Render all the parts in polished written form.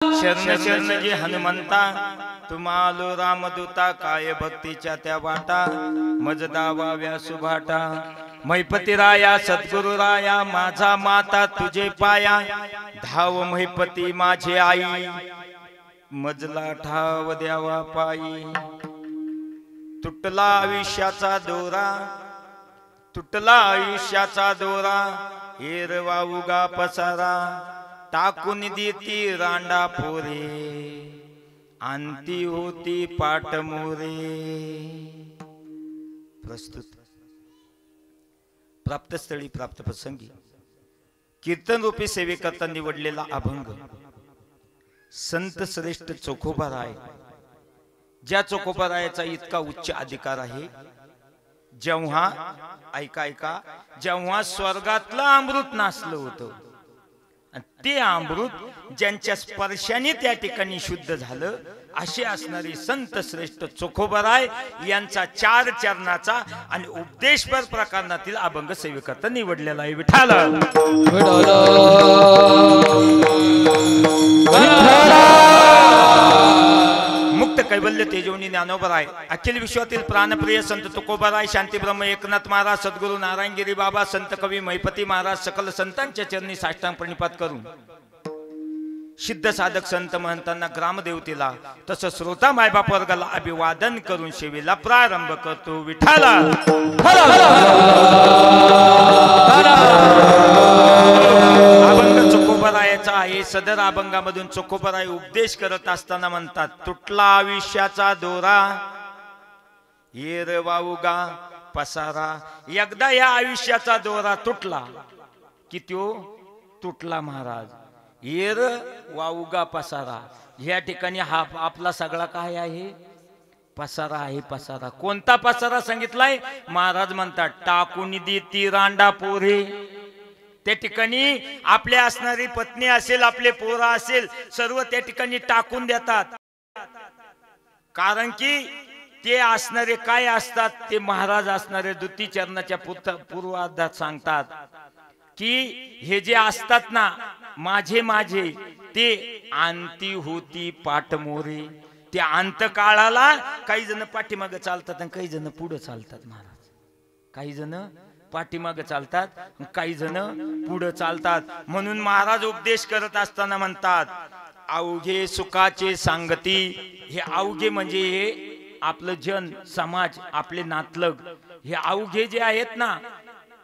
शरण शरण जी हनुमंता तुम्हालो रामदूता काय भक्तीच्या त्या वाटा मज दावाव्या सुभाटा महिपती राया सद्गुरु राया माझा माता तुझे पाया धाव महिपती माझे आई मजला ठाव द्यावा पायी तुटला आयुष्याचा दोरा तुटला आयुष्याचा दोरा एरवा उगा पसारा टाकून देती रांडा पोरे अंती होती पाटमोरे। प्रस्तुत प्राप्तस्थळी प्राप्त प्रसंगी कीर्तन रूपी सेवेकरता निवडलेला अभंग संत श्रेष्ठ चोखोबाराय। ज्या चोखोबारायाचा इतका उच्च अधिकार आहे, जेव्हा ऐका ऐका जेव्हा स्वर्गातलं अमृत नासलं होतं ते अमृत ज्यांच्या स्पर्शाने त्या ठिकाणी शुद्ध झालं असे असणारी संत श्रेष्ठ चोखोबाराय यांचा 4 चरणाचा आणि उपदेशपर प्रकरणातील अभंग सेवेकरता निवडलेला आहे। विठ्ठल मुक्त कैवल्य तेजोनी ज्ञानोबराय अखिल विश्वातील प्राणप्रिय संत तुकोबाराय शांती ब्रह्म एकनाथ महाराज सद्गुरु नारायणगिरी बाबा संत कवी महिपती महाराज सकल संतांच्या चरणी साष्टांग प्रणिपात करून सिद्ध साधक संत महंतांना ग्रामदेवतेला तसं श्रोता मायबाप वर्गाला अभिवादन करून सेवेला प्रारंभ करतो। विठ्ठल अभंग चोखोबारायाचा आहे। सदर अभंगामधून चोखोबाराय उपदेश करत असताना म्हणतात, तुटला आयुष्याचा दोरा येर वाऊगा पसारा। एकदा या आयुष्याचा दोरा तुटला की तो तुटला महाराज। येर वाऊगा पसारा या ठिकाणी हा आपला सगळा काय आहे, पसारा आहे। पसारा कोणता पसारा सांगितलाय महाराज म्हणतात, टाकून देती रांडा पोरे। त्या ठिकाणी आपल्या असणारी पत्नी असेल आपले पोरा असेल सर्व त्या ठिकाणी टाकून देतात, कारण की ते असणारे काय असतात ते महाराज असणारे द्वितीय चरणाच्या पूर्वार्धात सांगतात की हे जे असतात ना माझे माझे ते अंती होती पाटमोरे। ते अंत काळाला काही जण पाठीमागे चालतात आणि काही जण पुढे चालतात महाराज। काही जण पाठीमागे चालतात काही जण पुढे चालतात। म्हणून महाराज उपदेश करत असताना म्हणतात, अवघे सुखाचे सांगती। हे अवघे म्हणजे हे आपलं जन समाज आपले नातलग हे अवघे जे आहेत ना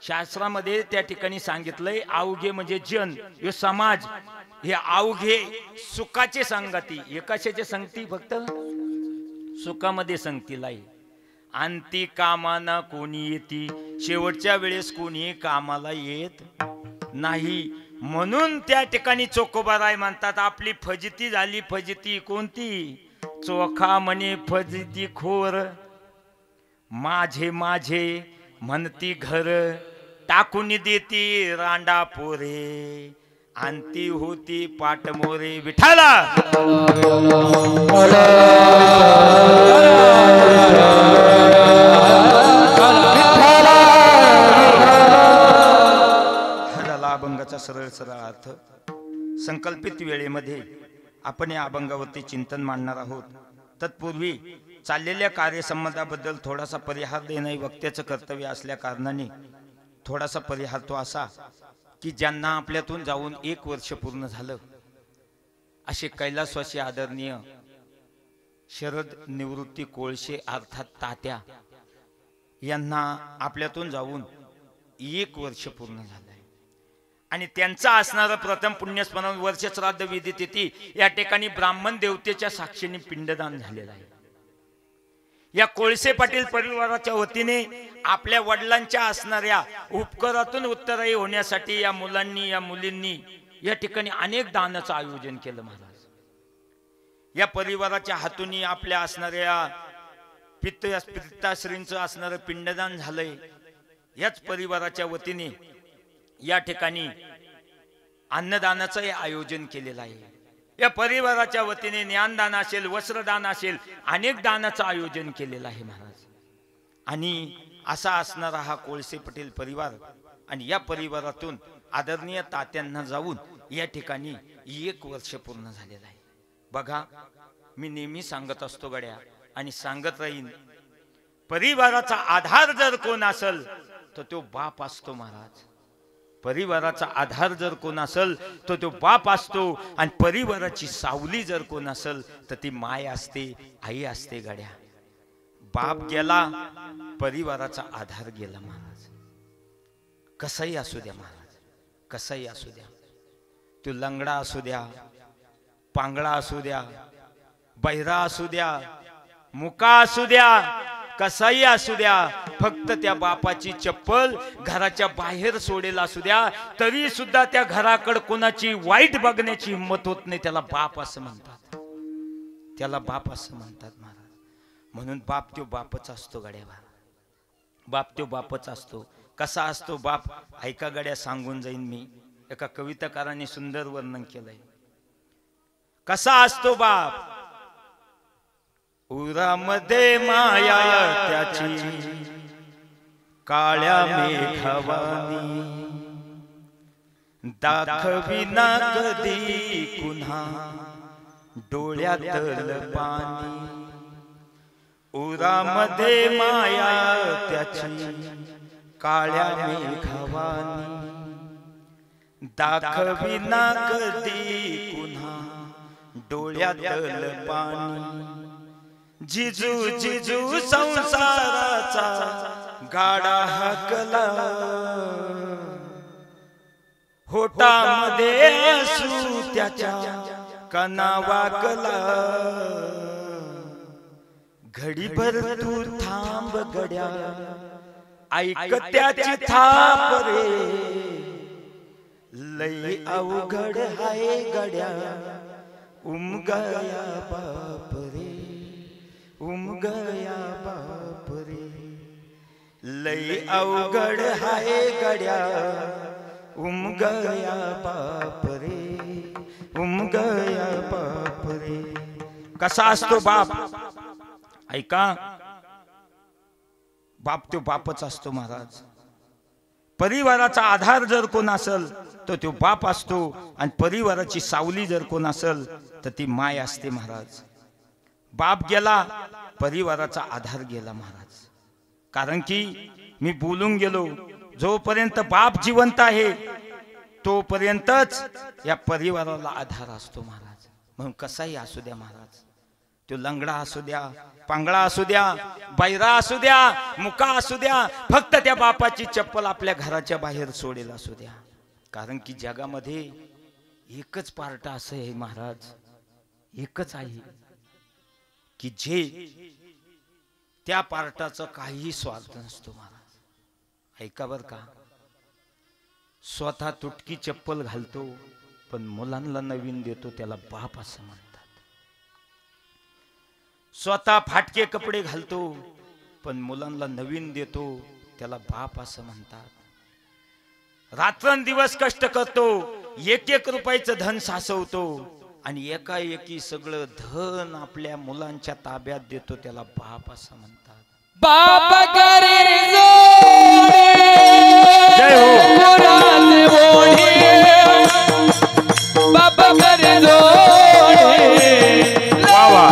शास्त्रामध्ये त्या ठिकाणी सांगितलंय अवघे म्हणजे जन हे समाज हे अवघे सुखाचे संगती। हे कशाचे संगती, फक्त सुखामध्ये संगतीला आहे। अंती कामाना कोणी येती, शेवटच्या वेळेस कोणी कामाला येत नाही। म्हणून त्या ठिकाणी चोखोबाराय म्हणतात, आपली फजिती झाली। फजिती कोणती, चोखा म्हणे फजिती खोर। माझे माझे म्हणती घर, टाकून देती रांडा पोरे अंती होती पाटमोरे। विठ्ठला अभंगाचा सरळ सरळ अर्थ संकल्पित वेळेमध्ये आपण या अभंगावरती चिंतन मांडणार आहोत। तत्पूर्वी चाललेल्या कार्यसंबंधाबद्दल थोडासा परिहार देणे वक्त्याचं कर्तव्य असल्या कारणाने थोडासा परिहार तो असा की ज्यांना आपल्यातून जाऊन 1 वर्ष पूर्ण झालं असे कैलासवासी आदरणीय शरद निवृत्ती कोळशे अर्थात तात्या यांना आपल्यातून जाऊन 1 वर्ष पूर्ण झालं आणि त्यांचा असणारा प्रथम पुण्यस्मरण वर्ष श्राद्ध विधी तिथी या ठिकाणी ब्राह्मण देवतेच्या साक्षीने पिंडदान झालेलं आहे। या कोळसे पाटील परिवाराच्या वतीने आपल्या वडिलांच्या असणाऱ्या उपकारातून उत्तराई होण्यासाठी या मुलांनी या मुलींनी या ठिकाणी अनेक दानाचं आयोजन केलं महाराज। या परिवाराच्या हातून आपल्या असणाऱ्या पित्ताश्रींचं असणारं पिंडदान झालंय। याच परिवाराच्या वतीने या ठिकाणी अन्नदानाचं आयोजन केलेलं आहे। या परिवाराच्या वतीने ज्ञानदान असेल वस्त्रदान असेल अनेक दानाचं आयोजन केलेलं आहे महाराज। आणि असा असणारा हा कोळसे पटेल परिवार आणि या परिवारातून आदरणीय तात्यांना जाऊन या ठिकाणी 1 वर्ष पूर्ण झालेलं आहे। बघा, मी नेहमी सांगत असतो गड्या आणि सांगत राहीन, परिवाराचा आधार जर कोण असेल तर तो बाप असतो महाराज. परिवाराचा आधार जर कोण असेल तर तो बाप असतो आणि परिवाराची सावली जर कोण असेल तर ती माय असते, आई असते गड्या. बाप गेला, परिवाराचा आधार गेला महाराज. कसाही असू द्या महाराज, कसाही असू द्या, तो लंगडा असू द्या, पांगळा असू द्या, बहिरा असू द्या, मुका असू द्या, कसाही असू द्या, फक्त त्या बापाची चप्पल घराच्या बाहेर सोडेल असू द्या, तरी सुद्धा त्या घराकडे कोणाची वाईट बघण्याची हिंमत होत नाही. त्याला बाप असं म्हणतात, त्याला बाप असं म्हणतात महाराज. म्हणून बाप तो बापच असतो गड्या. बाप तो बापच असतो. कसा असतो बाप, ऐका गड्या, सांगून जाईन मी. एका कविताकाराने सुंदर वर्णन केलंय. कसा असतो बाप, उरामध्ये माया त्याची काळ्या मेघवानी, दाखविना कधी कुन्हा डोळ्यातल पाणी. उरामध्ये माया त्याची काळ्या मेघवानी, दाखविना कधी पुन्हा डोळ्यातल पाणी. जिजू जिजू संसाराचा गाडा हाकला, होटामध्ये असू त्याच्या कना वाकला. घडीभर तू थांब गड्या, ऐक त्याची थाप रे. लई अवघड हाय गड्या, उमगया बाप रे, उमगया बाप रे. लई अवघड हाय गड्या, उमगया बाप रे, उमगया बाप रे. कसा असतो बाप, ऐका, बाप तो बापच असतो महाराज. परिवाराचा आधार जर कोण असेल तर तो बाप असतो आणि परिवाराची सावली जर कोण असेल तर ती माय असते महाराज. बाप गेला, परिवाराचा आधार गेला महाराज. कारण की मी बोलून गेलो, जोपर्यंत बाप जिवंत आहे तोपर्यंतच या परिवाराला आधार असतो महाराज. म्हणून कसाही असू द्या महाराज, तो लंगडा असू द्या, पांगळा असू द्या, बैरा असू द्या, मुका असू द्या, फक्त त्या बापाची चप्पल आपल्या घराच्या बाहेर सोडेल असू द्या. कारण की जगामध्ये एकच पार्ट असं आहे महाराज, एकच आहे की जे त्या पार्टाचा काही स्वार्थ नसतो महाराज. ऐका बर का, स्वतः तुटकी चप्पल घालतो पण मुलांना नवीन देतो, त्याला बाप असं म्हणतात. स्वतः फाटके कपडे घालतो पण मुलांना नवीन देतो, त्याला बाप असं म्हणतात. रात्रंदिवस कष्ट करतो, एक एक रुपयाचं धन साचवतो आणि एकाएकी सगळं धन आपल्या मुलांच्या ताब्यात देतो, त्याला बाप असं म्हणतात. बाप करे जय हो. बाप करे वा वा.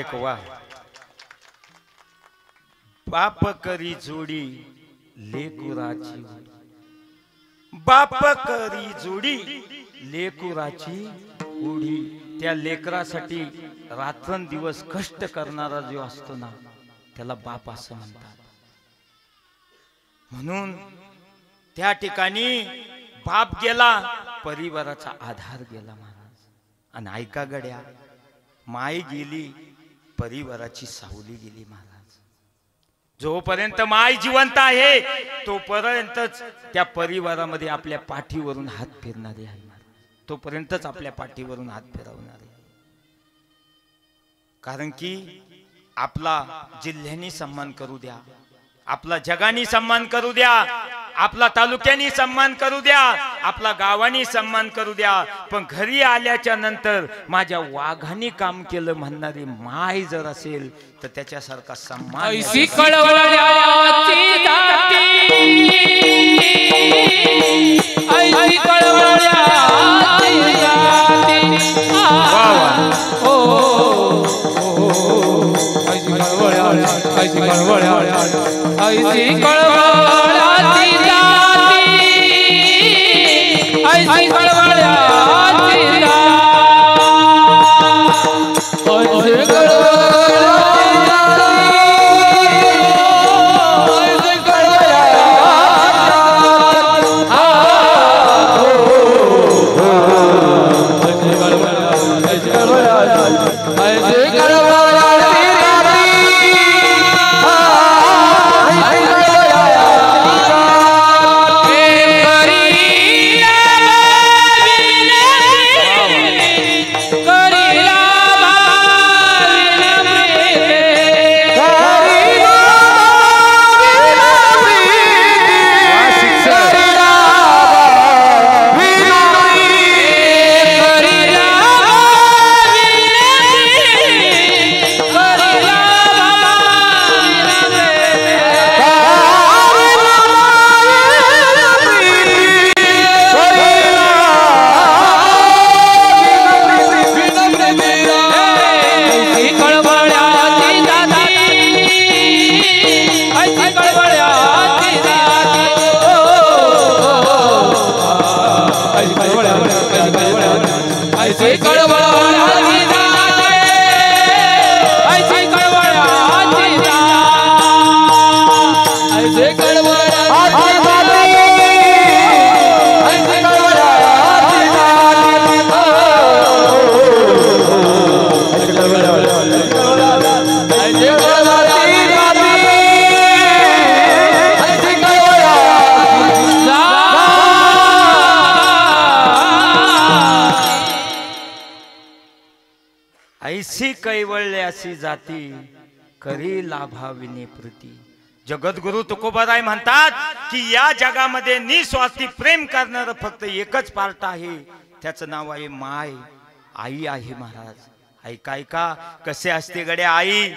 ऐकवा. बाप करी जोडी लेकुराची, बाप करी जोडी लेकुराची उडी. त्या लेकरासाठी रात्रंदिवस कष्ट करणारा जो असतो ना त्याला बाप असं म्हणतात. म्हणून त्या ठिकाणी बाप गेला, परिवाराचा आधार गेला महाराज. आणि ऐका गड्या, माय गेली, परिवाराची सावली गेली महाराज. जोपर्यंत माय जिवंत आहे तोपर्यंतच त्या परिवारामध्ये आपल्या पाठीवरून हात फिरणारे आहे महाराज. तोपर्यंतच आपल्या पाठीवरून हात फिरवणारे. कारण की आपला जिल्ह्यानी सन्मान करू द्या, आपला जगानी सन्मान करू द्या, आपला तालुक्यानी सन्मान करू द्या, आपला गावानी सन्मान करू द्या, पण घरी आल्याच्या नंतर माझ्या वाघाने काम केलं म्हणणारी माय जर असेल तर त्याच्यासारखा सन्मान. ऐसी कळवळ्याची जाती, ऐसी कळवळ्याची जाती. वा वा. ऐसी कळवळ्याची जाती, ऐसी कळवळ्याची ऐसी कैवल्यासी जाती, करी लाभाविने प्रती. जगद्गुरु तुकोबाराय म्हणतात की या जगामध्ये निस्वार्थी प्रेम करणारं फक्त एकच पार्ट आहे, त्याचं नाव आहे माय, आई आहे महाराज. ऐका ऐका कसे असते गड्या आई.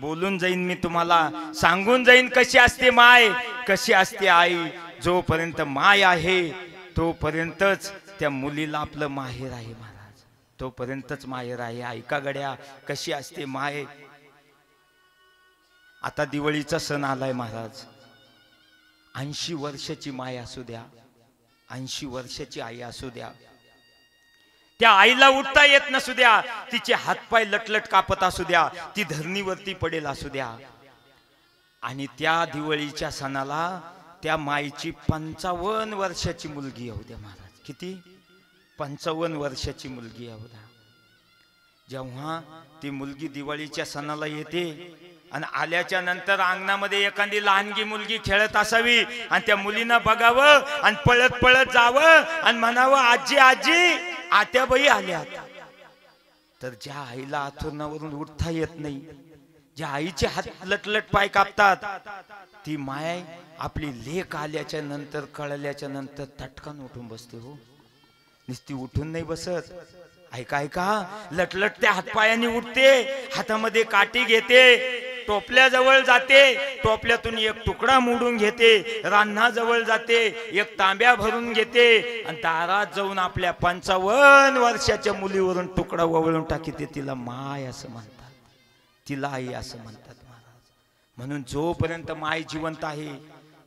बोलून जाईन मी तुम्हाला, सांगून जाईन कशी असते माय, कशी असते आई. जोपर्यंत माय आहे तोपर्यंतच त्या मुलीला आपलं माहेर आहे महाराज, तोपर्यंतच माहेर आहे. ऐका गड्या कशी असते माय. आता दिवाळीचा सण आलाय महाराज. 80 वर्षाची माय असू द्या, 80 वर्षाची आई असू द्या, त्या आईला उठता येत नसू द्या, तिचे हातपाय लटलट कापत असू द्या, ती धरणीवरती पडेल असू द्या, आणि त्या दिवाळीच्या सणाला त्या माईची 55 वर्षाची मुलगी येऊ द्या महाराज. किती? 55 वर्षाची मुलगी येऊ द्या. जेव्हा ती मुलगी दिवाळीच्या सणाला येते आणि आल्याच्या नंतर अंगणामध्ये एखादी लहानगी मुलगी खेळत असावी आणि त्या मुलीनं बघावं आणि पळत पळत जावं आणि म्हणावं आजी आजी आत्याबाई आल्या. तर ज्या आईला आथरुणावरून उठता येत नाही, ज्या आईचे हात लटलट पाय कापतात, ती माय आपली लेक आल्याच्या नंतर कळल्याच्या नंतर तटकन उठून बसते. हो, नुसती उठून नाही बसत. ऐका ऐका लटलट त्या हातपायाने उठते, हातामध्ये काठी घेते, टोपल्याजवळ जाते, टोपल्यातून एक तुकडा मोडून घेते, रान्हाजवळ जाते, एक तांब्या भरून घेते आणि दारात जाऊन आपल्या 55 वर्षाच्या मुलीवरून तुकडा वळून टाकीते. तिला माय असं म्हणतात. तिला आई असं म्हणतात महाराज. म्हणून जोपर्यंत माय जिवंत आहे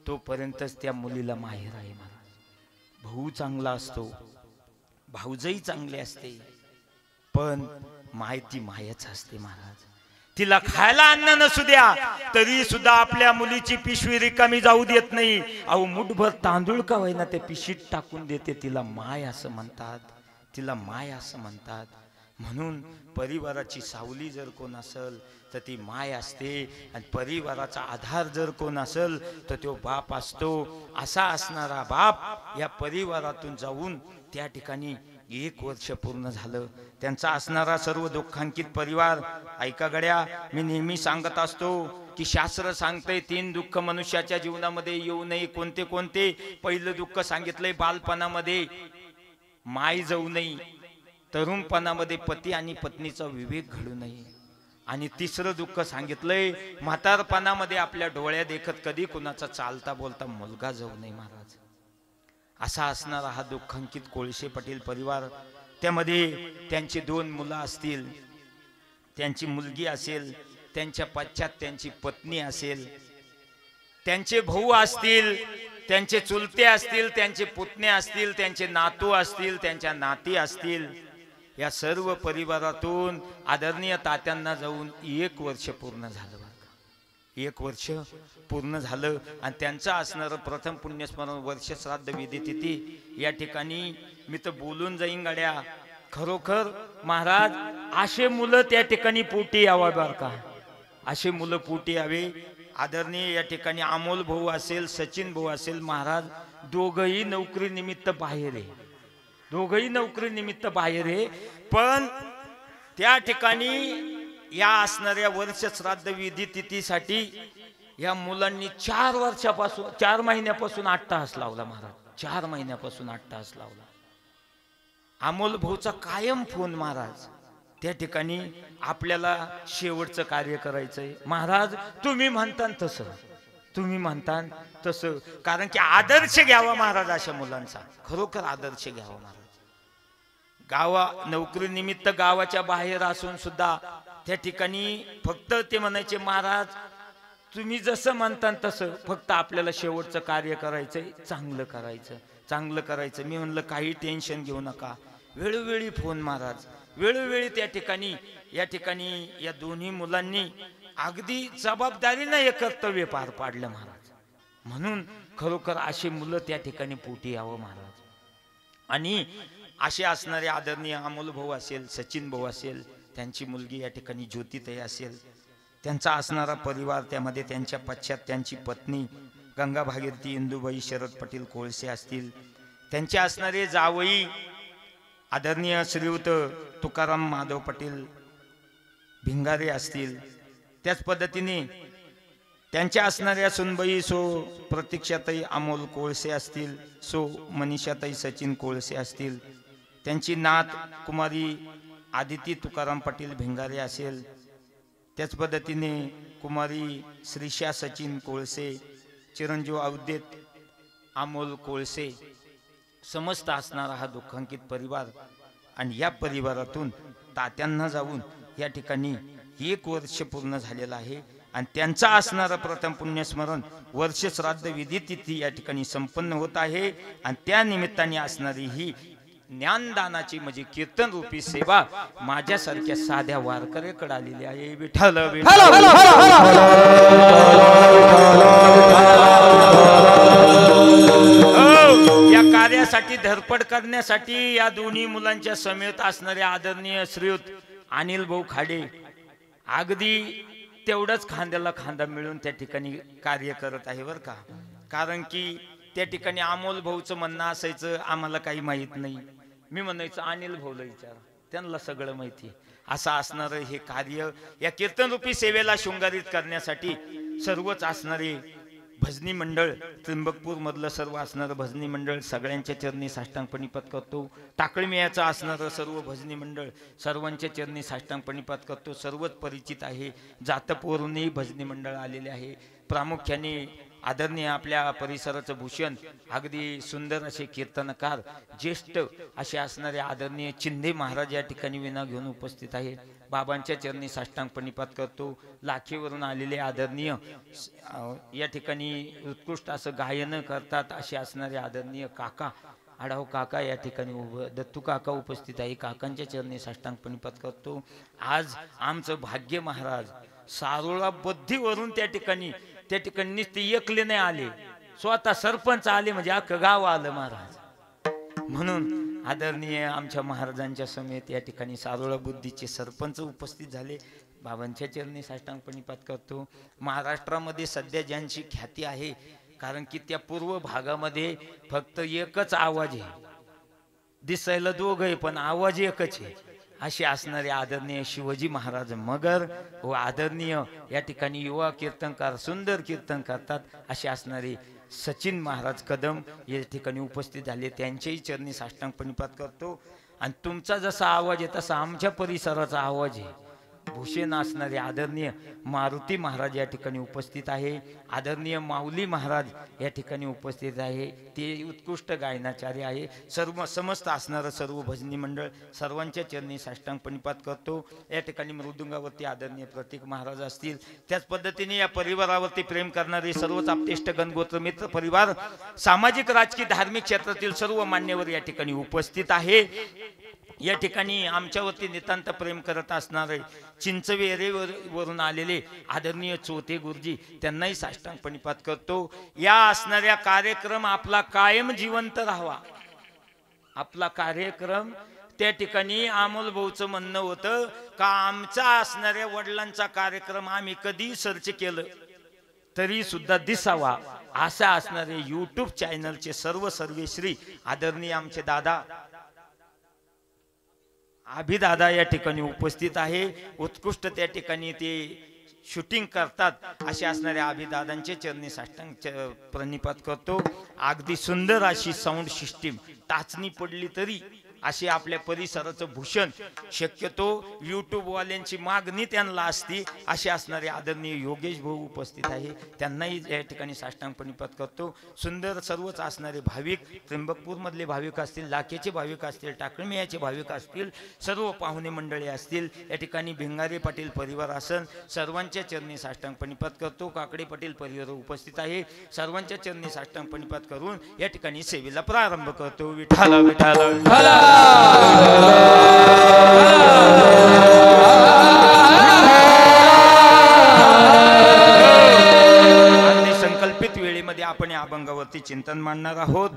तोपर्यंतच त्या मुलीला माहेर आहे महाराज. भाऊ चांगला असतो, भाऊजही चांगले असते, पण माय ती मायच असते महाराज. तिला खायला अन्न नसू द्या तरी सुद्धा आपल्या मुलीची पिशवी रिकामी जाऊ देत नाही. अहो मुठभर तांदूळ का होईना ते पिशीत टाकून देते. तिला माय असं म्हणतात, तिला माय असं म्हणतात. म्हणून परिवाराची सावली जर कोण असेल तर ती माय असते, आणि परिवाराचा आधार जर कोण असेल तर तो बाप असतो. असा असणारा बाप या परिवारातून जाऊन त्या ठिकाणी 1 वर्ष पूर्ण झालं. त्यांचा असणारा सर्व दुःखांकित परिवार. ऐका गड्या, मी नेहमी सांगत असतो की शास्त्र सांगतंय 3 दुःख मनुष्याच्या जीवनामध्ये येऊ नये. कोणते कोणते? पहिलं दुःख सांगितलंय बालपणामध्ये माय जाऊ नये, तरुणपणामध्ये पती आणि पत्नीचा विवेक घडू नये, आणि तिसरं दुःख सांगितलंय म्हातारपणामध्ये आपल्या डोळ्या देखत कधी कुणाचा चालता बोलता मुलगा जाऊ नये महाराज. असा असणारा हा दुःखांकित कोळसे पाटील परिवार. त्यामध्ये त्यांची 2 मुलं असतील, त्यांची मुलगी असेल, त्यांच्या पश्चात त्यांची पत्नी असेल, त्यांचे भाऊ असतील, त्यांचे चुलते असतील, त्यांचे पुतणे असतील, त्यांचे नातू असतील, त्यांच्या नाती असतील. या सर्व परिवारातून आदरणीय तात्यांना जाऊन 1 वर्ष पूर्ण झालं. 1 वर्ष पूर्ण झालं, आणि त्यांचं असणारं प्रथम पुण्यस्मरण वर्ष श्राद्ध विधी तिथी या ठिकाणी मी तर बोलून जाईन गाड्या. खरोखर महाराज असे मुलं त्या ठिकाणी पोटी यावा बरं का, असे मुलं पोटी यावे. आदरणीय या ठिकाणी अमोल भाऊ असेल, सचिन भाऊ असेल महाराज, दोघंही नोकरी निमित्त बाहेर आहे, दोघंही नोकरी निमित्त बाहेर आहे. पण त्या ठिकाणी या असणाऱ्या वर्ष श्राद्ध विधी तिथीसाठी या मुलांनी 4 महिन्यापासून 8 तास लावला महाराज. 4 महिन्यापासून 8 तास लावला. अमोल भाऊचा कायम फोन महाराज, त्या ठिकाणी आपल्याला शेवटचं कार्य करायचंय महाराज, तुम्ही म्हणता तसं, तुम्ही म्हणता तसं. कारण की आदर्श घ्यावा महाराज अशा मुलांचा, खरोखर आदर्श घ्यावा महाराज. नोकरी निमित्त गावाच्या बाहेर असून सुद्धा त्या ठिकाणी फक्त ते म्हणायचे महाराज तुम्ही जसं म्हणता तसं, फक्त आपल्याला शेवटचं कार्य करायचंय, चांगलं करायचं, चांगलं करायचं. मी म्हणलं काही टेन्शन घेऊ नका, वेळोवेळी फोन महाराज, वेळोवेळी. त्या ठिकाणी या ठिकाणी या दोन्ही मुलांनी अगदी जबाबदारीनं हे कर्तव्य पार पाडलं महाराज. म्हणून खरोखर अशी मुलं त्या ठिकाणी पोटी यावं महाराज. आणि असे असणारे आदरणीय अमोल भाऊ असेल, सचिन भाऊ असेल, त्यांची मुलगी या ठिकाणी ज्योतिताई असेल, त्यांचा असणारा परिवार, त्यामध्ये त्यांच्या पश्चात त्यांची पत्नी गंगा भागीरथी इंदुबाई शरद पाटील कोळसे असतील, त्यांचे असणारे जावई आदरणीय श्रीयुत तुकाराम माधव पाटील भिंगारे असतील, त्याच पद्धतीने त्यांच्या असणाऱ्या सुनबाई सो प्रतीक्षाताई अमोल कोळसे असतील, सो मनीषाताई सचिन कोळसे असतील, त्यांची नात कुमारी आदिती तुकाराम पाटील भिंगारे असेल, त्याच पद्धतीने कुमारी श्रीषा सचिन कोळसे, चिरंजीव अवधेत अमोल कोळसे, समस्त असणारा हा दुःखांकित परिवार. आणि या परिवारातून तात्यांना जाऊन या ठिकाणी 1 वर्ष पूर्ण झालेलं आहे. आणि त्यांचा असणारा प्रथम पुण्यस्मरण वर्ष श्राद्ध विधी तिथी या ठिकाणी संपन्न होत आहे. आणि त्या निमित्ताने असणारी ही ज्ञानदानाची म्हणजे कीर्तन रूपी सेवा माझ्यासारख्या साध्या वारकऱ्याकडे आलेली आहे. विठ्ठल या कार्यासाठी धडपड करण्यासाठी या दोन्ही मुलांच्या समेत असणारे आदरणीय श्रीयुत अनिल भाऊ खाडे अगदी तेवढंच खांद्याला खांदा मिळून त्या ठिकाणी कार्य करत आहे बरं का. कारण की त्या ठिकाणी अमोल भाऊचं म्हणणं असायचं आम्हाला काही माहित नाही, मी म्हणायचं अनिल भाऊला विचार, त्यांना सगळं माहिती आहे. असं असणारं हे कार्य या कीर्तनरूपी सेवेला शृंगारित करण्यासाठी सर्वच असणारे भजनी मंडळ, त्र्यंबकपूर मधलं सर्व असणारं भजनी मंडळ सगळ्यांच्या चरणी साष्टांग प्रणिपात करतो. टाकळीमियाचं असणारं सर्व भजनी मंडळ सर्वांच्या चरणी साष्टांग प्रणिपात करतो. सर्वच परिचित आहे. जातपवरूनही भजनी मंडळ आलेले आहे. प्रामुख्याने आदरणीय आपल्या परिसराचं भूषण अगदी सुंदर असे कीर्तनकार ज्येष्ठ असे असणारे आदरणीय चिंदे महाराज या ठिकाणी विना घेऊन उपस्थित आहे. बाबांच्या चरणी साष्टांग प्रणिपात करतो. लाखीवरून आलेले आदरणीय या ठिकाणी उत्कृष्ट असं गायन करतात असे असणारे आदरणीय काका आढाव काका या ठिकाणी दत्तू काका उपस्थित आहे. काकांच्या चरणी साष्टांग प्रणिपात करतो. आज आमचं भाग्य महाराज सारोळा बद्धीवरून त्या ठिकाणी ते एकले नाही आले, स्वतः सरपंच आले म्हणजे अख्खं गाव आलं महाराज. म्हणून आदरणीय आमच्या महाराजांच्या समेत या ठिकाणी सारोळा बुद्धीचे सरपंच उपस्थित झाले. बाबांच्या चरणी साष्टांग प्रणिपात करतो. महाराष्ट्रामध्ये सध्या ज्यांची ख्याती आहे, कारण की त्या पूर्व भागामध्ये फक्त एकच आवाज आहे, दिसायला दोघ आहे पण आवाज एकच आहे, असे असणारे आदरणीय शिवाजी महाराज मगर व आदरणीय या ठिकाणी युवा कीर्तनकार सुंदर कीर्तन करतात असे असणारे सचिन महाराज कदम या ठिकाणी उपस्थित झाले. त्यांच्याही चरणी साष्टांग प्रणिपात करतो. आणि तुमचा जसा आवाज आहे तसा आमच्या परिसराचा आवाज आहे. भूषण असणारे आदरणीय मारुती महाराज या ठिकाणी उपस्थित आहे. आदरणीय माऊली महाराज या ठिकाणी उपस्थित आहे. ते उत्कृष्ट गायनाचार्य आहे. सर्व समस्त असणारं सर्व भजनी मंडळ सर्वांच्या चरणी साष्टांग प्रणिपात करतो. या ठिकाणी मृदुंगावरती आदरणीय प्रतीक महाराज असतील. त्याच पद्धतीने या परिवारावरती प्रेम करणारे सर्वच आपतेष्ट गणगोत्र मित्र परिवार सामाजिक राजकीय धार्मिक क्षेत्रातील सर्व मान्यवर या ठिकाणी उपस्थित आहे. या ठिकाणी आमच्यावरती नितांत प्रेम करत असणारे चिंचवेरे वरून आलेले आदरणीय चोते गुरुजी त्यांनाही साष्टांग प्रणिपात करतो. या असणाऱ्या कार्यक्रम आपला कायम जिवंत राहावा. आपला कार्यक्रम त्या ठिकाणी अमोल भाऊचं म्हणणं होतं का आमचा असणाऱ्या वडिलांचा कार्यक्रम आम्ही कधी सर्च केलं तरी सुद्धा दिसावा असा असणारे यूट्यूब चॅनलचे सर्वेश्री आदरणीय आमचे दादा अभिदादा या ठिकाणी उपस्थित आहे. उत्कृष्ट त्या ठिकाणी ते शूटिंग करतात असे असणाऱ्या अभिदादांचे चरणी साष्टांग प्रणिपात करतो. अगदी सुंदर अशी साऊंड सिस्टीम टाचणी पडली तरी असे आपल्या परिसराचं भूषण शक्यतो यूट्यूब वाल्यांची मागणी त्यांना असती असे असणारे आदरणीय योगेश भाऊ उपस्थित आहे. त्यांनाही या ठिकाणी साष्टांग प्रणिपात करतो. सुंदर सर्वच असणारे भाविक त्र्यंबकपूर मधले भाविक असतील, लाखेचे भाविक असतील, टाकळमियाचे भाविक असतील, सर्व पाहुणे मंडळी असतील, या ठिकाणी भिंगारे पाटील परिवार असन सर्वांच्या चरणी साष्टांग प्रणिपात करतो. काकडे पाटील परिवार उपस्थित आहे. सर्वांच्या चरणी साष्टांग प्रणिपात करून या ठिकाणी सेवेला प्रारंभ करतो. विठाला विठाला संकल्पित वेळेमध्ये आपण या अभंगावरती चिंतन मांडणार आहोत.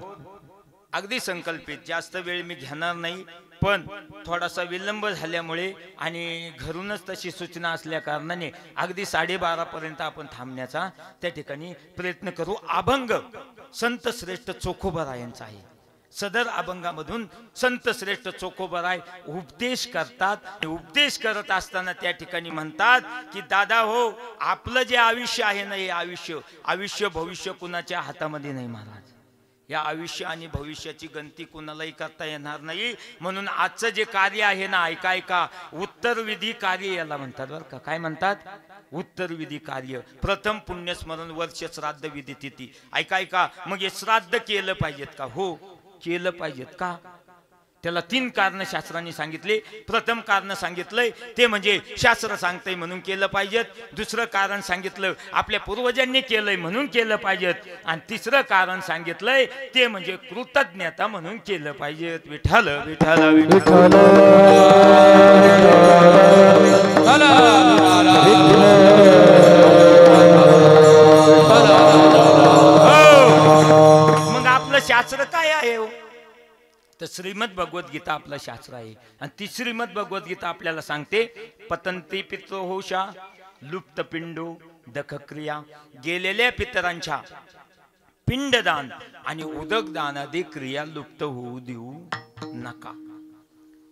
अगदी संकल्पित, जास्त वेळ मी घेणार नाही, पण थोडासा विलंब झाल्यामुळे आणि घरूनच तशी सूचना असल्या कारणाने अगदी 12:30 पर्यंत आपण थांबण्याचा त्या ठिकाणी प्रयत्न करू. अभंग संत श्रेष्ठ चोखोबरायांचा आहे. सदर अभंगामधून संत श्रेष्ठ चोखोबराय उपदेश करतात. उपदेश करत असताना त्या ठिकाणी म्हणतात की दादा हो, आपलं जे आयुष्य आहे ना, हे आयुष्य भविष्य कुणाच्या हातामध्ये नाही महाराज. या आयुष्य आणि भविष्याची गणती कुणालाही करता येणार नाही. म्हणून आजचं जे कार्य आहे ना, ऐका उत्तरविधी कार्य याला म्हणतात बरं का. काय म्हणतात? उत्तरविधी कार्य. प्रथम पुण्यस्मरण, वर्ष श्राद्ध, विधी, तिथी. ऐका मग हे श्राद्ध केलं पाहिजेत का? हो, केलं पाहिजेत का? त्याला 3 कारण शास्त्रांनी सांगितले. प्रथम कारण सांगितलंय ते म्हणजे शास्त्र सांगतंय म्हणून केलं पाहिजेत. दुसरं कारण सांगितलं आपल्या पूर्वजांनी केलंय म्हणून केलं पाहिजेत. आणि तिसरं कारण सांगितलंय ते म्हणजे कृतज्ञता म्हणून केलं पाहिजेत. विठ्ठल विठ्ठल विठ्ठल. मग आपलं शास्त्र काय आहे? तर श्रीमद भगवद्गीता आपलं शास्त्र आहे. आणि ती श्रीमद भगवद्गीता आपल्याला सांगते पतंती पितृहोषा लुप्त पिंडो दखक्रिया. गेलेल्या पितरांच्या पिंडदान आणि उदकदान आदी क्रिया लुप्त होऊ देऊ नका.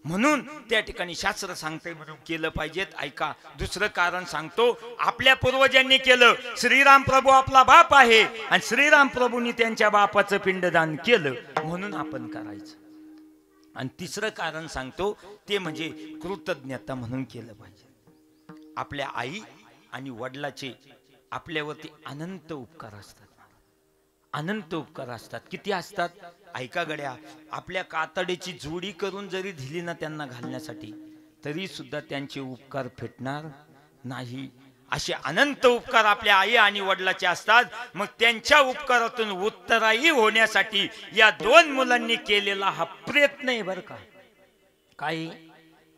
म्हणून त्या ठिकाणी शास्त्र सांगते म्हणून केलं पाहिजेत. ऐका, दुसरं कारण सांगतो, आपल्या पूर्वजांनी केलं. श्रीराम प्रभू आपला बाप आहे आणि श्रीराम प्रभूंनी त्यांच्या बापाचं पिंडदान केलं म्हणून आपण करायचं. आणि तिसरं कारण सांगतो ते म्हणजे कृतज्ञता म्हणून केलं पाहिजे. आपल्या आई आणि वडिलाचे आपल्यावरती अनंत उपकार असतात. अनंत उपकार असतात. किती असतात ऐका गड्या, आपल्या कातडीची जोडी करून जरी दिली ना त्यांना घालण्यासाठी, तरी सुद्धा त्यांचे उपकार फेटणार नाही. असे अनंत उपकार आपल्या आई आणि वडिलाचे असतात. मग त्यांच्या उपकारातून उत्तराई होण्यासाठी या दोन मुलांनी केलेला हा प्रयत्न आहे बरं का. काही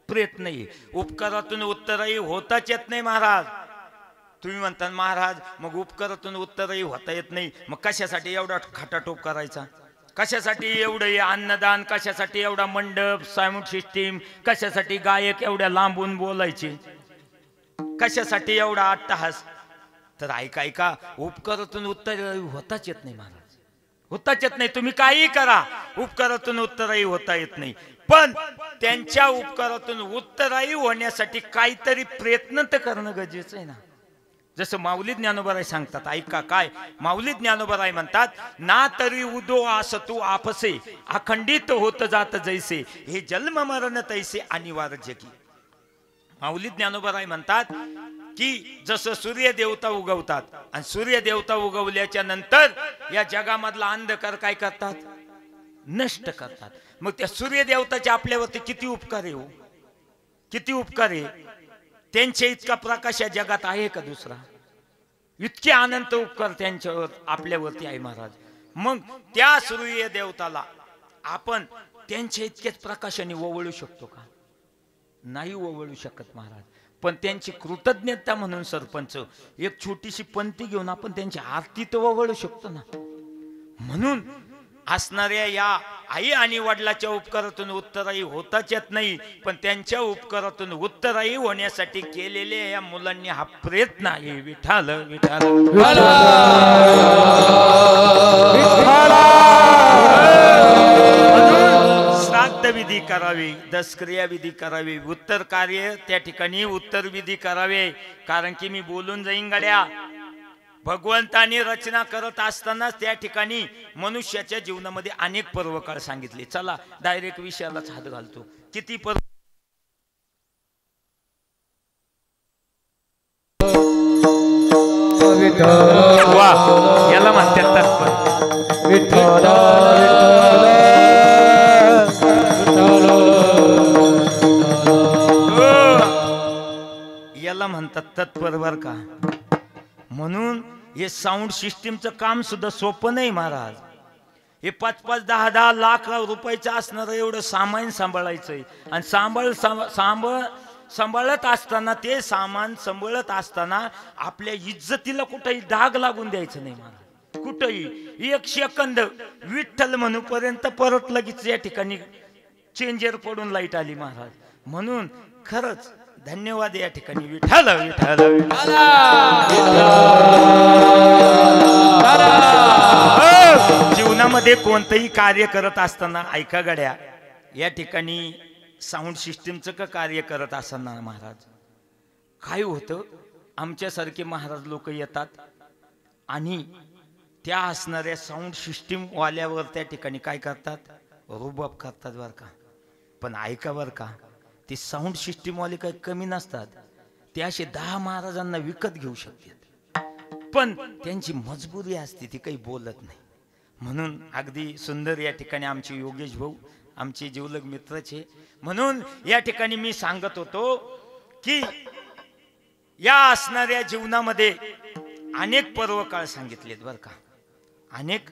प्रयत्न आहे. उपकारातून उत्तराई होताच येत नाही महाराज. तुम्ही म्हणता महाराज मग उपकारातून उत्तरही होता येत नाही, मग कशासाठी एवढा खटाटोप करायचा, कशासाठी एवढं अन्नदान, कशासाठी एवढा मंडप साऊंड सिस्टीम, कशासाठी गायक एवढ्या लांबून बोलायचे, कशासाठी एवढा अट्टहास. तर ऐका ऐका, उपकारातून उत्तर होताच येत नाही महाराज, होताच येत नाही. तुम्ही काही करा, उपकारातून उत्तरही होता येत नाही. पण त्यांच्या उपकारातून उत्तरही होण्यासाठी काहीतरी प्रयत्न तर करणं गरजेचं आहे ना. जसं माऊली ज्ञानोबाराय सांगतात, ऐका काय माऊली ज्ञानोबाराय म्हणतात, ना तरी उदो आसतू आपसे अखंडित होत जात जैसे हे जन्म मरण तैसे अनिवार्य जगी. माऊली ज्ञानोबाराय म्हणतात की जसं सूर्य देवता उगवतात आणि सूर्य देवता उगवल्याच्या नंतर या जगामधला अंधकार काय करतात, नष्ट करतात. मग त्या सूर्य देवताचे आपल्यावरती किती उपकार आहे हो, किती उपकार आहे. त्यांच्या इतका प्रकाश या जगात आहे का दुसरा. इतके अनंत उपकार त्यांच्यावर आपल्यावरती आहे महाराज. मग त्या सूर्य देवताला आपण त्यांच्या इतक्याच प्रकाशाने ओवळू शकतो का, नाही ओवळू शकत महाराज. पण त्यांची कृतज्ञता म्हणून सरपंच एक छोटीशी पंक्ती घेऊन आपण त्यांची आरती तर ओवळू शकतो ना. म्हणून असणाऱ्या या आई आणि वडिलाच्या उपकारातून उत्तराई होताच येत नाही, पण त्यांच्या उपकारातून उत्तराई होण्यासाठी केलेले या मुलांनी हा प्रयत्न आहे. विठाल विठाल श्राद्ध विधी करावी, दशक्रिया विधी करावी, उत्तर कार्य त्या ठिकाणी उत्तर विधी करावे. कारण की मी बोलून जाईन गड्या, भगवंताने रचना करत असतानाच त्या ठिकाणी मनुष्याच्या जीवनामध्ये अनेक पर्वकाळ सांगितले. चला डायरेक्ट विषयालाच हात घालतो. किती पर्व याला म्हणतात याला म्हणतात तत्पर बर का. म्हणून हे साऊंड सिस्टीमचं काम सुद्धा सोपं नाही महाराज. हे 5-5, 10-10 लाख रुपयाचं असणार एवढं सामान सांभाळायचंय. आणि सांभाळत असताना ते सामान सांभाळत असताना आपल्या इज्जतीला कुठेही डाग लागून द्यायचं नाही महाराज. कुठेही एक सेकंद विठ्ठल म्हणूपर्यंत परत लगेच या ठिकाणी चेंजर पडून लाईट आली महाराज. म्हणून खरंच धन्यवाद या ठिकाणी. विठ्ठल विठ्ठल जीवनामध्ये कोणतंही कार्य करत असताना ऐका गड्या, या ठिकाणी साऊंड सिस्टीमचं का कार्य करत असताना महाराज काय होतं, आमच्यासारखे महाराज लोक येतात आणि त्या असणाऱ्या साऊंड सिस्टीम वाल्यावर त्या ठिकाणी काय करतात, रुबाब करतात बर का. पण ऐका बर का, ते साऊंड सिस्टीम वाले काही कमी नसतात. ते असे 10 महाराजांना विकत घेऊ शकतात, पण त्यांची मजबुरी असते, ती काही बोलत नाही. म्हणून अगदी सुंदर या ठिकाणी आमचे योगेश भाऊ आमचे जीवलग मित्रचे. म्हणून या ठिकाणी मी सांगत होतो की या असणाऱ्या जीवनामध्ये अनेक पर्वकाळ सांगितलेत बर का, अनेक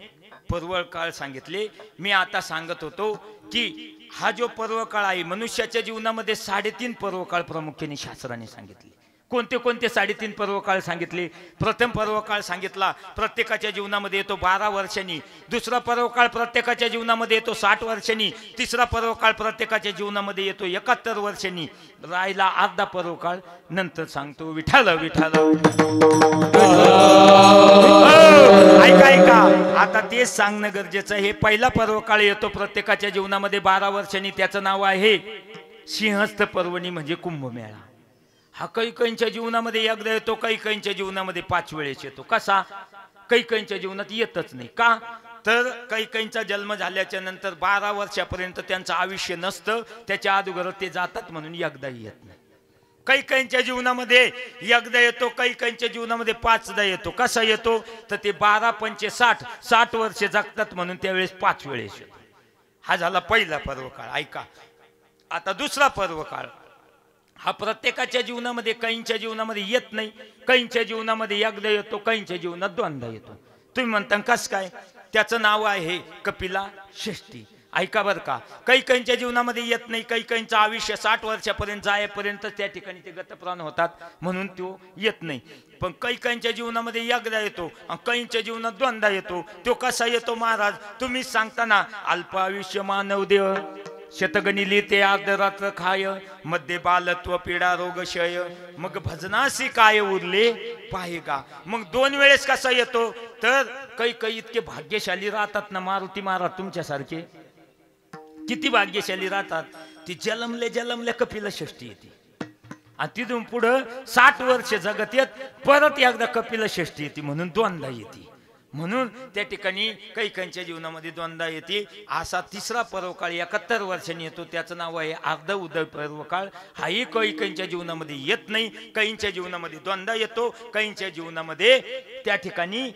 पर्वकाळ सांगितले. मी आता सांगत होतो की हा जो पर्वकाळ आहे मनुष्याच्या जीवनामध्ये 3.5 पर्वकाळ प्रामुख्याने शास्त्राने सांगितले. कोणते कोणते 3.5 पर्वकाळ सांगितले. प्रथम पर्वकाळ सांगितला प्रत्येकाच्या जीवनामध्ये येतो 12 वर्षांनी. दुसरा पर्वकाळ प्रत्येकाच्या जीवनामध्ये येतो 60 वर्षांनी. तिसरा पर्वकाळ प्रत्येकाच्या जीवनामध्ये येतो 71 वर्षांनी. राहिला अर्धा पर्वकाळ नंतर सांगतो. विठाल विठाल ऐका ऐका, आता तेच सांगणं गरजेचं आहे. पहिला पर्वकाळ येतो प्रत्येकाच्या जीवनामध्ये 12 वर्षांनी, त्याचं नाव आहे सिंहस्थ पर्वणी म्हणजे कुंभमेळा. हा काही काहींच्या जीवनामध्ये एकदा येतो, काही काहींच्या जीवनामध्ये 5 वेळेस येतो. कसा, काही काहींच्या जीवनात येतच नाही. का तर काही काहींचा जन्म झाल्याच्या नंतर 12 वर्षापर्यंत त्यांचं आयुष्य नसतं, त्याच्या अगोदर ते जातात म्हणून एकदाही येत नाही. काही काहींच्या जीवनामध्ये एकदा येतो, काही काहींच्या जीवनामध्ये 5दा येतो. कसा येतो तर ते 12 पंचे 60 वर्षे जगतात म्हणून त्यावेळेस 5 वेळेस येतो. हा झाला पहिला पर्वकाळ. ऐका आता दुसरा पर्वकाळ. हा प्रत्येकाच्या जीवनामध्ये, काहींच्या जीवनामध्ये येत नाही, काहींच्या जीवनामध्ये एकदा येतो, काहींच्या जीवनात 2दा येतो. तुम्ही म्हणता कस काय? त्याचं नाव आहे कपिला षष्ठी. ऐका बरं का, काही काहींच्या जीवनामध्ये येत नाही, काही काहींचं आयुष्य 60 वर्षापर्यंत जायपर्यंत त्या ठिकाणी ते गतप्राण होतात म्हणून तो येत नाही. पण काही काहींच्या जीवनामध्ये एकदा येतो आणि काहींच्या जीवनात 2दा येतो. तो कसा येतो महाराज? तुम्ही सांगता ना, अल्प आयुष्य मानव देव, शतगणिली ते अर्धरात्र खाय, मध्ये बालत्व पीडा रोगशय, मग भजनासी काय उरले पाहिगा. मग 2 वेळेस कसा येतो तर काही काही इतके भाग्यशाली राहतात ना, मारुती महाराज तुमच्यासारखे किती भाग्यशाली राहतात. ती जलमल्या कपिला षष्ठी येते आणि तिथून पुढं 60 वर्ष जगत येत, परत एकदा कपिला षष्ठी येते म्हणून 2दा येते. म्हणून त्या ठिकाणी काही काहींच्या जीवनामध्ये 2दा येते. असा तिसरा पर्वकाळ 71 वर्षांनी येतो. त्याचं नाव आहे अर्ध उदय पर्वकाळ. हाही काही काहींच्या जीवनामध्ये येत नाही, काहींच्या जीवनामध्ये 2दा येतो, काहींच्या जीवनामध्ये त्या ठिकाणी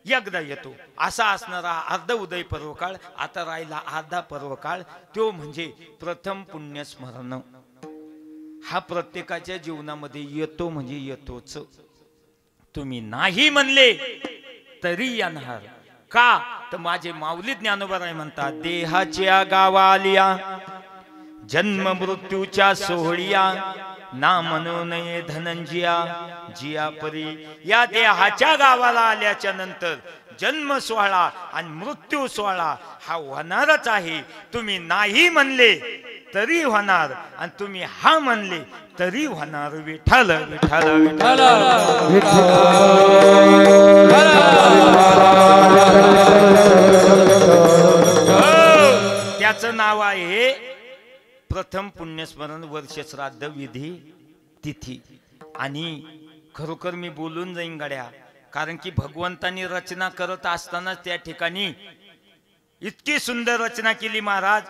एकदा येतो. असा असणारा अर्ध उदय पर्वकाळ. आता राहिला अर्धा पर्वकाळ, तो म्हणजे प्रथम पुण्यस्मरण. हा प्रत्येकाच्या जीवनामध्ये येतो म्हणजे येतोच. तुम्ही नाही म्हणले तरी येणार. का तर माझे माऊली ज्ञानोबा म्हणतात, देहाच्या गावालिया जन्म मृत्यूच्या सोहळिया, ना म्हणू नये धनंजिया जिया परी. या देहाच्या गावाला आल्याच्या नंतर जन्म सोहळा आणि मृत्यू सोहळा हा होणारच आहे. तुम्ही नाही म्हणले तरी होणार आणि तुम्ही हा म्हणले तरी होणार. विठ्ठल विठ्ठल विठ्ठल त्याचं नाव आहे प्रथम पुण्यस्मरण वर्ष श्राद्ध विधी तिथी. आणि खरोखर मी बोलून जाईन गड्या, कारण की भगवंतांनी रचना करत असताना त्या ठिकाणी इतकी सुंदर रचना केली महाराज.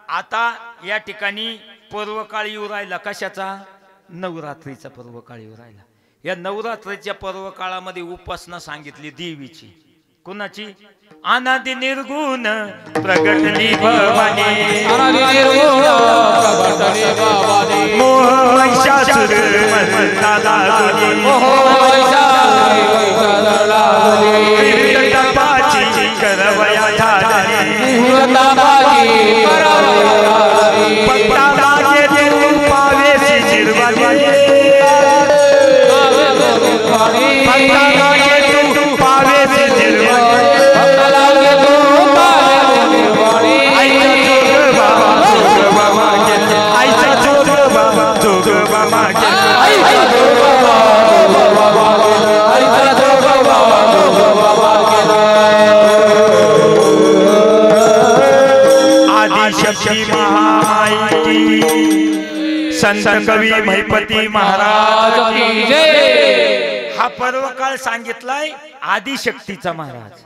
आता या ठिकाणी पर्वकाळ येऊ राहिला. कशाचा? नवरात्रीचा पर्वकाळ येऊ राहिला. या नवरात्रीच्या पर्वकाळामध्ये उपासना सांगितली देवीची. कोणाची? अनादि निर्गुण प्रगटली भवानी, मोहशासुर मर्मदाला तपाची करवया झाली, पत्ता लागे देऊ पावेसी जिरवानी, पत्ता लागे तू पावेसी जिरवानी. आदिशक्ती महामाई संत कवी महिपती महाराज की जय. हा पर्वकाळ सांगितलाय आदिशक्तीचा महाराज.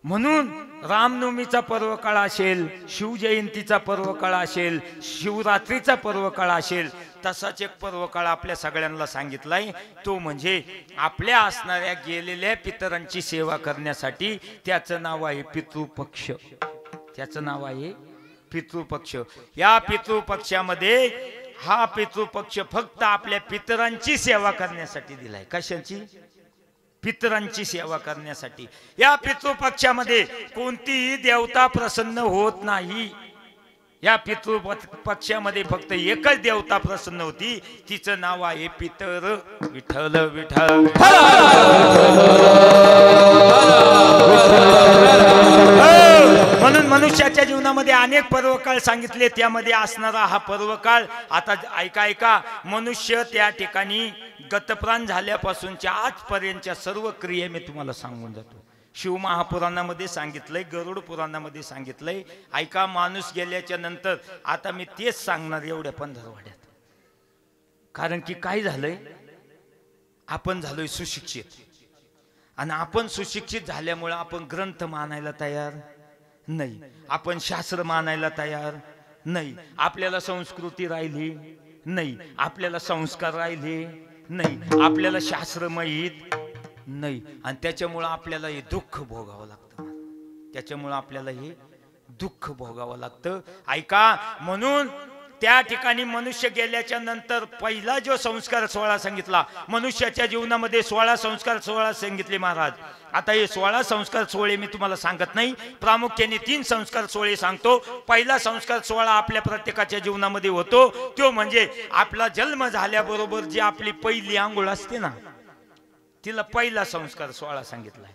म्हणून रामनवमीचा पर्वकाळ असेल, शिवजयंतीचा पर्वकाळ असेल, शिवरात्रीचा पर्वकाळ असेल, तसाच एक पर्वकाळ आपल्या सगळ्यांना सांगितलाय. तो म्हणजे आपल्या असणाऱ्या गेलेल्या पितरांची सेवा करण्यासाठी. त्याचं नाव आहे पितृपक्ष. त्याचं नाव आहे पितृपक्ष. या पितृपक्षामध्ये हा पितृपक्ष फक्त आपल्या पितरांची सेवा करण्यासाठी दिलाय. कशाची? पितरांची सेवा करण्यासाठी. या पितृपक्षामध्ये कोणतीही देवता प्रसन्न होत नाही. या पितृपक्षामध्ये फक्त एकच देवता प्रसन्न होती, तिचं नाव आहे पितर. विठ्ठल विठ्ठल. म्हणून मनुष्याच्या जीवनामध्ये अनेक पर्वकाळ सांगितले. त्यामध्ये असणारा हा पर्वकाळ. आता ऐका ऐका, मनुष्य त्या ठिकाणी गतप्राण झाल्यापासूनच्या आजपर्यंतच्या सर्व क्रिया मी तुम्हाला सांगून जातो. शिवमहापुराणामध्ये सांगितलंय, गरुड पुराणामध्ये सांगितलंय. ऐका, माणूस गेल्याच्या नंतर आता मी तेच सांगणार एवढ्या पंधरवाड्यात. कारण की काय झालंय, आपण झालोय सुशिक्षित. आणि आपण सुशिक्षित झाल्यामुळे आपण ग्रंथ मानायला तयार नाही, आपण शास्त्र मानायला तयार नाही, आपल्याला संस्कृती राहिली नाही, आपल्याला संस्कार राहिले नाही, आपल्याला शास्त्र माहीत नाही, आणि त्याच्यामुळं आपल्याला हे दुःख भोगावं लागतं. त्याच्यामुळं आपल्याला हे दुःख भोगावं लागतं. ऐका, म्हणून त्या ठिकाणी मनुष्य गेल्याच्या नंतर पहिला जो संस्कार सोहळा सांगितला, मनुष्याच्या जीवनामध्ये 16 संस्कार सोहळा सांगितले महाराज. आता हे 16 संस्कार सोहळे मी तुम्हाला सांगत नाही, प्रामुख्याने 3 संस्कार सोहळे सांगतो. पहिला संस्कार सोहळा आपल्या प्रत्येकाच्या जीवनामध्ये होतो, तो म्हणजे आपला जन्म झाल्याबरोबर जी आपली पहिली आंघोळ असते ना, तिला पहिला संस्कार सोहळा सांगितलाय.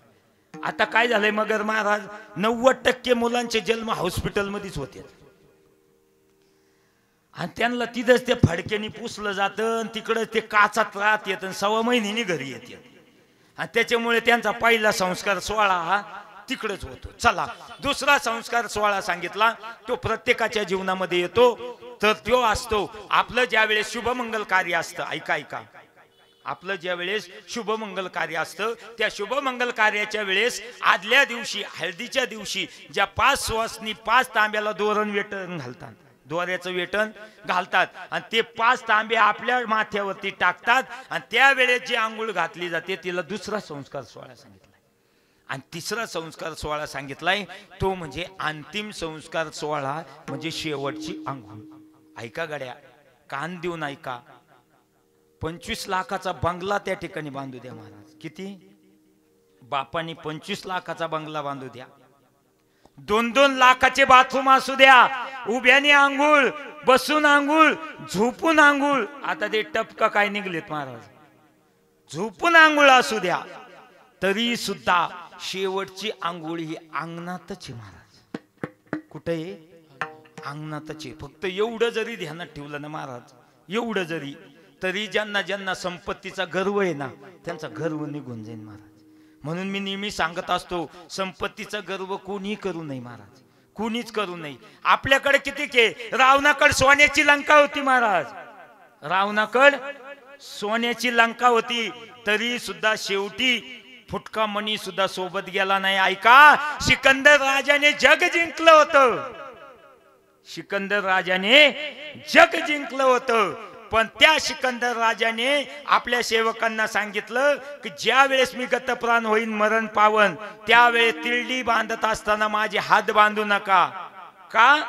आता काय झालंय मगर महाराज, 90% मुलांचे जन्म हॉस्पिटलमध्येच होते, आणि त्यांना तिथंच ते फडक्याने पुसलं जातं, आणि तिकडं ते काचात राहत येतं, 6 महिन्यानी घरी येते, आणि त्याच्यामुळे त्यांचा पहिला संस्कार सोहळा हा तिकडच होतो. चला, दुसरा संस्कार सोहळा सांगितला, तो प्रत्येकाच्या जीवनामध्ये येतो. तर तो असतो आपलं ज्यावेळेस शुभमंगल कार्य असतं. ऐका, आपलं ज्या वेळेस शुभमंगल कार्य असतं, त्या शुभमंगल कार्याच्या वेळेस आदल्या दिवशी, हळदीच्या दिवशी, ज्या 5 सुवासिनी 5 तांब्याला दोरण वेटण घालतात, दोऱ्याचं वेटण घालतात, आणि ते 5 तांबे आपल्या माथ्यावरती टाकतात, आणि त्यावेळेस जी आंघोळ घातली जाते तिला दुसरा संस्कार सोहळा सांगितलाय. आणि तिसरा संस्कार सोहळा सांगितलाय, तो म्हणजे अंतिम संस्कार सोहळा, म्हणजे शेवटची आंघोळ. ऐका गड्या, कान देऊन ऐका, 25 लाखाचा बंगला त्या ठिकाणी बांधू द्या महाराज. किती? बापाने 25 लाखाचा बंगला बांधू द्या, 2-2 लाखाचे बाथरूम असू द्या, उभ्याने आंघोळ, बसून आंघोळ, झोपून आंघोळ. आता ते टपक काय निघलेत महाराज, झोपून आंघोळ असू द्या, तरी सुद्धा शेवटची आंघोळ ही अंगणातच आहे महाराज. कुठे? अंगणातच आहे. फक्त एवढं जरी ध्यानात ठेवलं ना महाराज, एवढं जरी, तरी ज्यांना ज्यांना संपत्तीचा गर्व आहे ना, त्यांचा गर्व निघून जाईल महाराज. म्हणून मी नेहमी सांगत असतो, संपत्तीचा गर्व कोणी करू नये महाराज, कोणीच करू नये. आपल्याकडे किती के, रावणाकडे सोन्याची लंका होती महाराज, रावणाकडे सोन्याची लंका होती, तरी सुद्धा शेवटी फुटका मणी सुद्धा सोबत गेला नाही. ऐका, सिकंदर राजाने जग जिंकलं होतं, सिकंदर राजाने जग जिंकलं होतं, पण त्या सिकंदर राजाने आपल्या सेवकांना सांगितलं की ज्या वेळेस मी गतप्राण होईन, मरण पावन, त्यावेळेस तिरडी बांधत असताना माझे हात बांधू नका. का?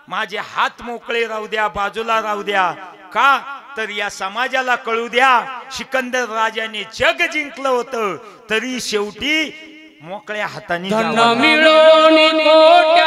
माझे हात मोकळे राहू द्या, बाजूला राहू द्या. का? तर या समाजाला कळू द्या, सिकंदर राजाने जग जिंकलं होतं, तरी शेवटी मोकळ्या हाताने धन मिळून कोट्या